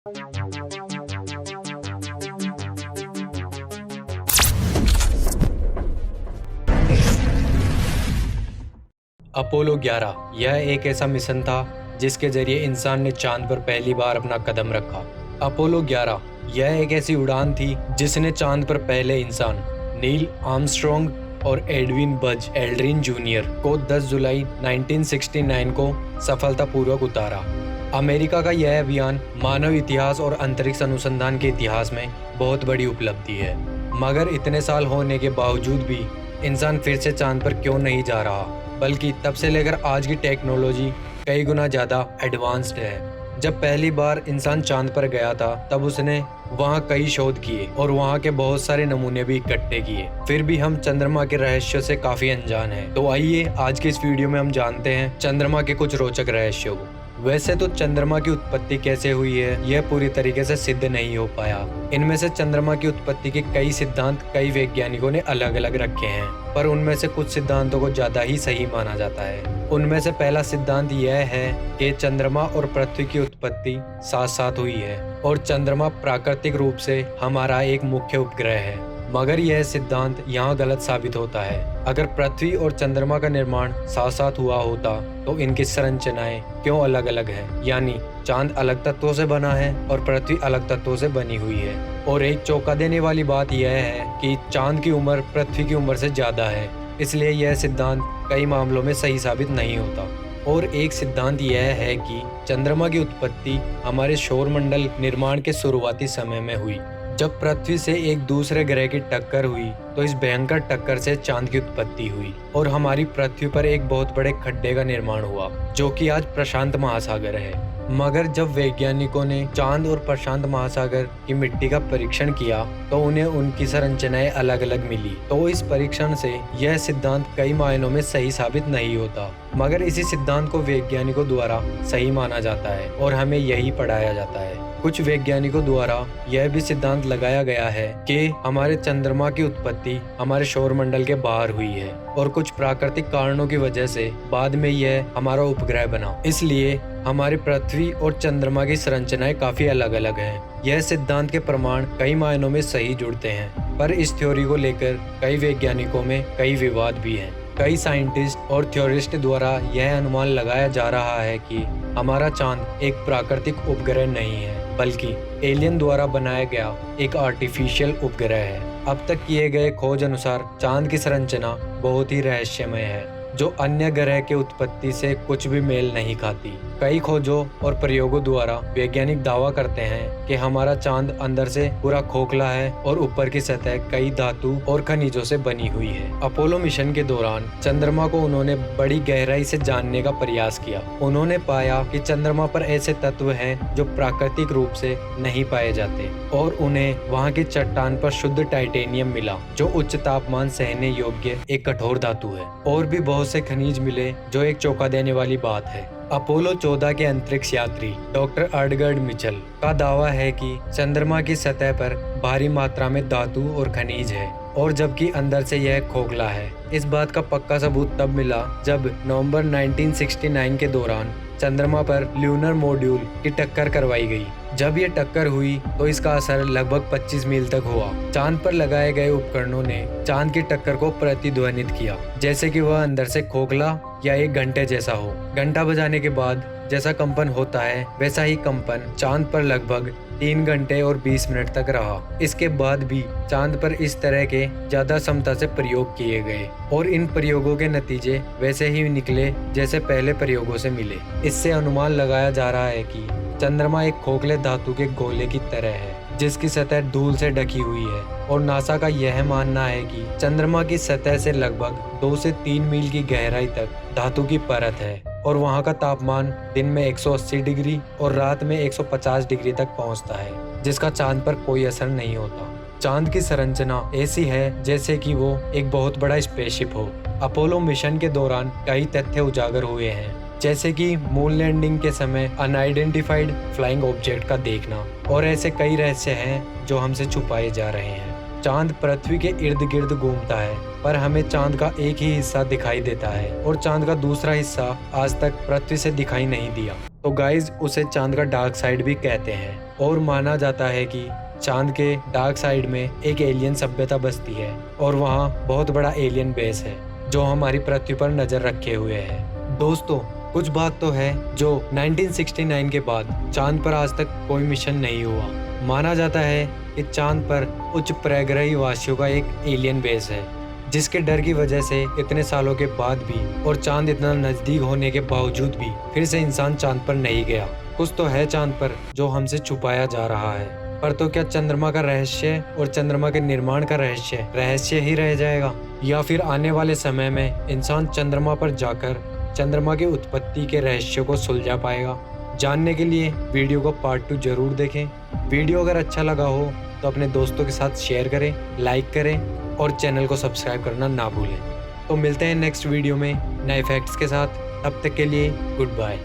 Apollo 11 यह एक ऐसा मिशन था जिसके जरिए इंसान ने चांद पर पहली बार अपना कदम रखा। अपोलो 11 यह एक ऐसी उड़ान थी जिसने चांद पर पहले इंसान नील आर्मस्ट्रॉन्ग और एडविन बज एल्ड्रिन जूनियर को 10 जुलाई 1969 को सफलतापूर्वक उतारा। अमेरिका का यह अभियान मानव इतिहास और अंतरिक्ष अनुसंधान के इतिहास में बहुत बड़ी उपलब्धि है। मगर इतने साल होने के बावजूद भी इंसान फिर से चांद पर क्यों नहीं जा रहा, बल्कि तब से लेकर आज की टेक्नोलॉजी कई गुना ज़्यादा एडवांस्ड है। जब पहली बार इंसान चांद पर गया था तब उसने वहाँ कई शोध किए और वहाँ के बहुत सारे नमूने भी इकट्ठे किए। फिर भी हम चंद्रमा के रहस्यों से काफ़ी अनजान हैं। तो आइए आज के इस वीडियो में हम जानते हैं चंद्रमा के कुछ रोचक रहस्यों को। वैसे तो चंद्रमा की उत्पत्ति कैसे हुई है यह पूरी तरीके से सिद्ध नहीं हो पाया। इनमें से चंद्रमा की उत्पत्ति के कई सिद्धांत कई वैज्ञानिकों ने अलग अलग रखे हैं, पर उनमें से कुछ सिद्धांतों को ज्यादा ही सही माना जाता है। उनमें से पहला सिद्धांत यह है कि चंद्रमा और पृथ्वी की उत्पत्ति साथ साथ हुई है और चंद्रमा प्राकृतिक रूप से हमारा एक मुख्य उपग्रह है। मगर यह सिद्धांत यहाँ गलत साबित होता है। अगर पृथ्वी और चंद्रमा का निर्माण साथ साथ हुआ होता तो इनकी संरचनाएं क्यों अलग अलग है, यानी चांद अलग तत्वों से बना है और पृथ्वी अलग तत्वों से बनी हुई है। और एक चौंका देने वाली बात यह है कि चांद की उम्र पृथ्वी की उम्र से ज्यादा है, इसलिए यह सिद्धांत कई मामलों में सही साबित नहीं होता। और एक सिद्धांत यह है कि चंद्रमा की उत्पत्ति हमारे सौरमंडल निर्माण के शुरुआती समय में हुई। जब पृथ्वी से एक दूसरे ग्रह की टक्कर हुई तो इस भयंकर टक्कर से चांद की उत्पत्ति हुई और हमारी पृथ्वी पर एक बहुत बड़े खड्डे का निर्माण हुआ जो कि आज प्रशांत महासागर है। मगर जब वैज्ञानिकों ने चांद और प्रशांत महासागर की मिट्टी का परीक्षण किया तो उन्हें उनकी संरचनाएं अलग अलग मिली। तो इस परीक्षण से यह सिद्धांत कई मायनों में सही साबित नहीं होता, मगर इसी सिद्धांत को वैज्ञानिकों द्वारा सही माना जाता है और हमें यही पढ़ाया जाता है। कुछ वैज्ञानिकों द्वारा यह भी सिद्धांत लगाया गया है कि हमारे चंद्रमा की उत्पत्ति हमारे सौरमंडल के बाहर हुई है और कुछ प्राकृतिक कारणों की वजह से बाद में यह हमारा उपग्रह बना। इसलिए हमारी पृथ्वी और चंद्रमा की संरचनाएं काफी अलग अलग हैं। यह सिद्धांत के प्रमाण कई मायनों में सही जुड़ते हैं, पर इस थ्योरी को लेकर कई वैज्ञानिकों में कई विवाद भी हैं। कई साइंटिस्ट और थ्योरिस्ट द्वारा यह अनुमान लगाया जा रहा है कि हमारा चांद एक प्राकृतिक उपग्रह नहीं है, बल्कि एलियन द्वारा बनाया गया एक आर्टिफिशियल उपग्रह है। अब तक किए गए खोज अनुसार चांद की संरचना बहुत ही रहस्यमय है, जो अन्य ग्रह के उत्पत्ति से कुछ भी मेल नहीं खाती। कई खोजों और प्रयोगों द्वारा वैज्ञानिक दावा करते हैं कि हमारा चांद अंदर से पूरा खोखला है और ऊपर की सतह कई धातु और खनिजों से बनी हुई है। अपोलो मिशन के दौरान चंद्रमा को उन्होंने बड़ी गहराई से जानने का प्रयास किया। उन्होंने पाया कि चंद्रमा पर ऐसे तत्व हैं जो प्राकृतिक रूप से नहीं पाए जाते और उन्हें वहाँ की चट्टान पर शुद्ध टाइटेनियम मिला, जो उच्च तापमान सहने योग्य एक कठोर धातु है। और भी बहुत से खनिज मिले, जो एक चौंका देने वाली बात है। अपोलो 14 के अंतरिक्ष यात्री डॉक्टर अर्डगर्ड मिचेल का दावा है कि चंद्रमा की सतह पर भारी मात्रा में धातु और खनिज है और जबकि अंदर से यह खोखला है। इस बात का पक्का सबूत तब मिला जब नवंबर 1969 के दौरान चंद्रमा पर ल्यूनर मॉड्यूल की टक्कर करवाई गई। जब ये टक्कर हुई तो इसका असर लगभग 25 मील तक हुआ। चांद पर लगाए गए उपकरणों ने चांद की टक्कर को प्रतिध्वनित किया, जैसे कि वह अंदर से खोखला या एक घंटे जैसा हो। घंटा बजाने के बाद जैसा कंपन होता है वैसा ही कंपन चांद पर लगभग 3 घंटे और 20 मिनट तक रहा। इसके बाद भी चांद पर इस तरह के ज्यादा क्षमता से प्रयोग किए गए और इन प्रयोगों के नतीजे वैसे ही निकले जैसे पहले प्रयोगों से मिले। इससे अनुमान लगाया जा रहा है कि चंद्रमा एक खोखले धातु के गोले की तरह है जिसकी सतह धूल से ढकी हुई है और नासा का यह मानना है कि चंद्रमा की सतह से लगभग 2 से 3 मील की गहराई तक धातु की परत है और वहाँ का तापमान दिन में 180 डिग्री और रात में 150 डिग्री तक पहुँचता है, जिसका चांद पर कोई असर नहीं होता। चांद की संरचना ऐसी है जैसे कि वो एक बहुत बड़ा स्पेसशिप हो। अपोलो मिशन के दौरान कई तथ्य उजागर हुए हैं, जैसे कि मून लैंडिंग के समय अनआइडेंटिफाइड फ्लाइंग ऑब्जेक्ट का देखना, और ऐसे कई रहस्य हैं जो हमसे छुपाए जा रहे हैं। चांद पृथ्वी के इर्द गिर्द घूमता है, पर हमें चांद का एक ही हिस्सा दिखाई देता है और चांद का दूसरा हिस्सा आज तक पृथ्वी से दिखाई नहीं दिया। तो गाइज उसे चांद का डार्क साइड भी कहते हैं। और माना जाता है कि चांद के डार्क साइड में एक एलियन सभ्यता बसती है और वहाँ बहुत बड़ा एलियन बेस है जो हमारी पृथ्वी पर नजर रखे हुए है। दोस्तों, कुछ बात तो है जो 1969 के बाद चांद पर आज तक कोई मिशन नहीं हुआ। माना जाता है कि चांद पर उच्च प्रग्रही वासियों का एक एलियन बेस है, जिसके डर की वजह से इतने सालों के बाद भी और चांद इतना नजदीक होने के बावजूद भी फिर से इंसान चांद पर नहीं गया। कुछ तो है चांद पर जो हमसे छुपाया जा रहा है। पर तो क्या चंद्रमा का रहस्य और चंद्रमा के निर्माण का रहस्य ही रह जाएगा, या फिर आने वाले समय में इंसान चंद्रमा पर जाकर चंद्रमा की उत्पत्ति के रहस्य को सुलझा पाएगा? जानने के लिए वीडियो को पार्ट 2 जरूर देखें। वीडियो अगर अच्छा लगा हो तो अपने दोस्तों के साथ शेयर करें, लाइक करें और चैनल को सब्सक्राइब करना ना भूलें। तो मिलते हैं नेक्स्ट वीडियो में नए फैक्ट्स के साथ। तब तक के लिए गुड बाय।